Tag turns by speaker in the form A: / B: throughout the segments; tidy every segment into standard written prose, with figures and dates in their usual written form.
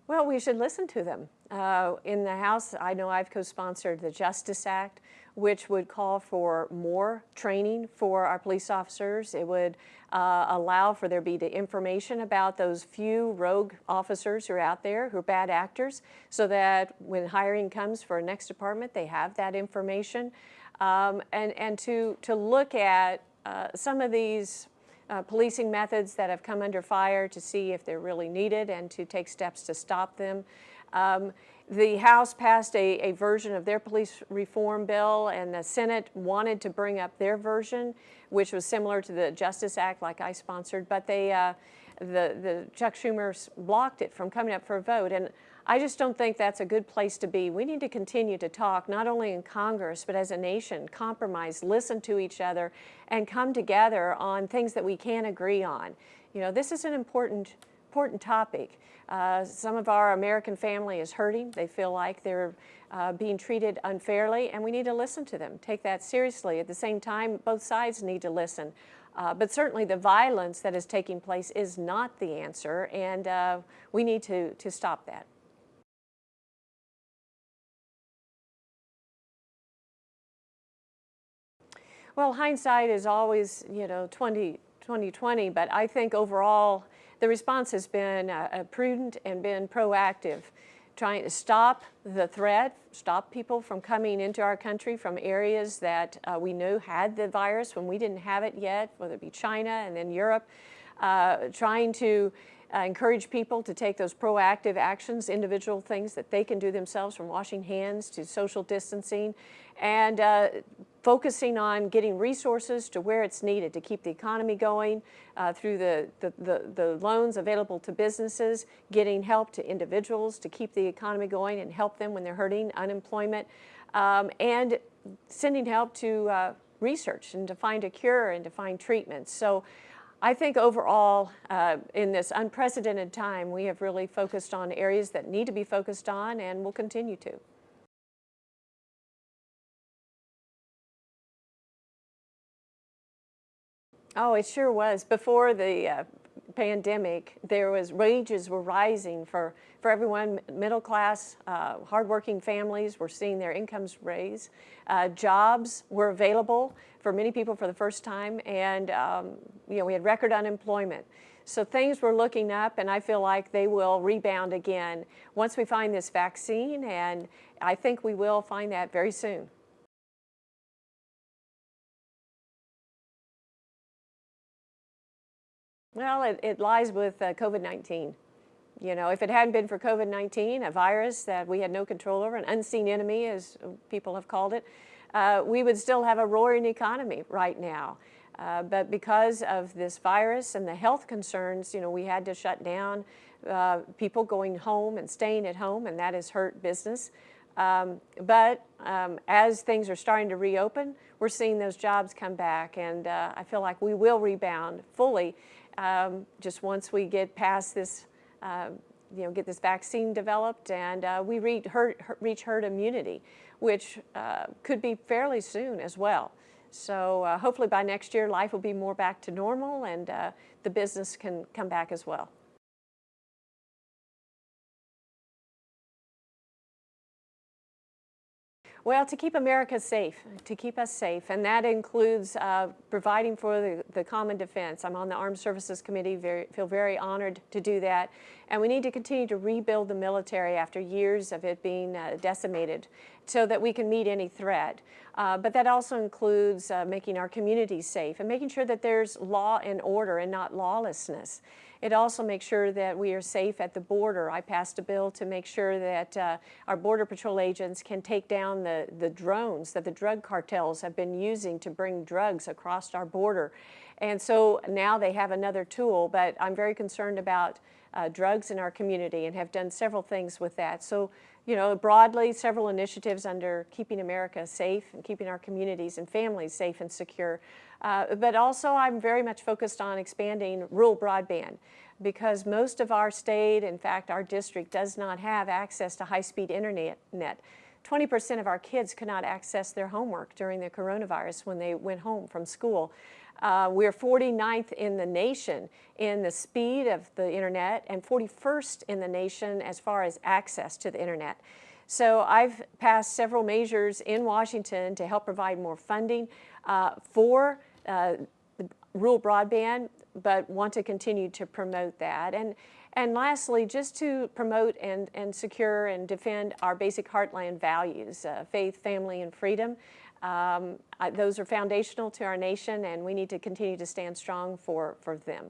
A: Well, we should listen to them. In the House, I know I've co-sponsored the Justice Act, which would call for more training for our police officers. It would allow for there be the information about those few rogue officers who are out there, who are bad actors, so that when hiring comes for a next department, they have that information. And to look at some of these policing methods that have come under fire to see if they're really needed and to take steps to stop them. The House passed a version of their police reform bill, and the Senate wanted to bring up their version, which was similar to the Justice Act like I sponsored, but the Chuck Schumer blocked it from coming up for a vote. And I just don't think that's a good place to be. We need to continue to talk, not only in Congress, but as a nation, compromise, listen to each other, and come together on things that we can agree on. You know, this is an important topic. Some of our American family is hurting. They feel like they're being treated unfairly, and we need to listen to them, take that seriously. At the same time, both sides need to listen. But certainly the violence that is taking place is not the answer, and we need to stop that. Well, hindsight is always, 2020, but I think overall the response has been prudent and been proactive, trying to stop the threat, stop people from coming into our country from areas that we knew had the virus when we didn't have it yet, whether it be China and then Europe, trying to encourage people to take those proactive actions, individual things that they can do themselves, from washing hands to social distancing, and focusing on getting resources to where it's needed to keep the economy going through the loans available to businesses, getting help to individuals to keep the economy going and help them when they're hurting, unemployment, and sending help to research and to find a cure and to find treatments. So I think overall, in this unprecedented time, we have really focused on areas that need to be focused on, and will continue to. Oh, it sure was. Before the pandemic, wages were rising for everyone. Middle class, hardworking families were seeing their incomes raise. Jobs were available for many people for the first time, and we had record unemployment. So things were looking up, and I feel like they will rebound again once we find this vaccine, and I think we will find that very soon. Well, it lies with COVID-19. If it hadn't been for COVID-19, a virus that we had no control over, an unseen enemy, as people have called it, we would still have a roaring economy right now. But because of this virus and the health concerns, we had to shut down, people going home and staying at home, and that has hurt business. But as things are starting to reopen, we're seeing those jobs come back, and I feel like we will rebound fully just once we get past this, get this vaccine developed, and we reach herd immunity, which could be fairly soon as well. So hopefully by next year, life will be more back to normal, and the business can come back as well. Well, to keep America safe, to keep us safe, and that includes providing for the common defense. I'm on the Armed Services Committee, feel very honored to do that. And we need to continue to rebuild the military after years of it being decimated so that we can meet any threat. But that also includes making our communities safe and making sure that there's law and order and not lawlessness. It also makes sure that we are safe at the border. I passed a bill to make sure that our Border Patrol agents can take down the drones that the drug cartels have been using to bring drugs across our border. And so now they have another tool, but I'm very concerned about drugs in our community and have done several things with that. So, broadly, several initiatives under keeping America safe and keeping our communities and families safe and secure. But also I'm very much focused on expanding rural broadband, because most of our state, in fact our district, does not have access to high-speed internet. 20% of our kids could not access their homework during the coronavirus when they went home from school. We're 49th in the nation in the speed of the internet and 41st in the nation as far as access to the internet. So I've passed several measures in Washington to help provide more funding for rural broadband, but want to continue to promote that. And lastly, just to promote and secure and defend our basic heartland values, faith, family, and freedom. Those are foundational to our nation, and we need to continue to stand strong for them.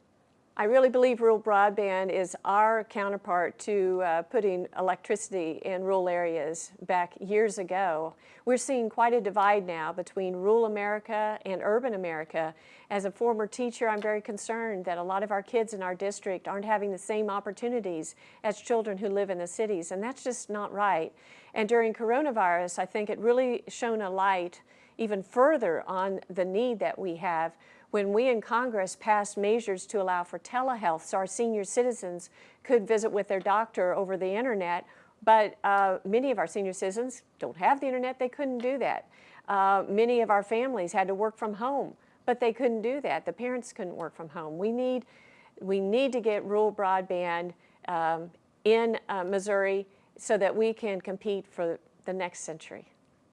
A: I really believe rural broadband is our counterpart to putting electricity in rural areas back years ago. We're seeing quite a divide now between rural America and urban America. As a former teacher, I'm very concerned that a lot of our kids in our district aren't having the same opportunities as children who live in the cities, and that's just not right. And during coronavirus, I think it really shone a light even further on the need that we have when we in Congress passed measures to allow for telehealth so our senior citizens could visit with their doctor over the internet. But many of our senior citizens don't have the internet, they couldn't do that. Many of our families had to work from home, but they couldn't do that. The parents couldn't work from home. We need to get rural broadband in Missouri so that we can compete for the next century.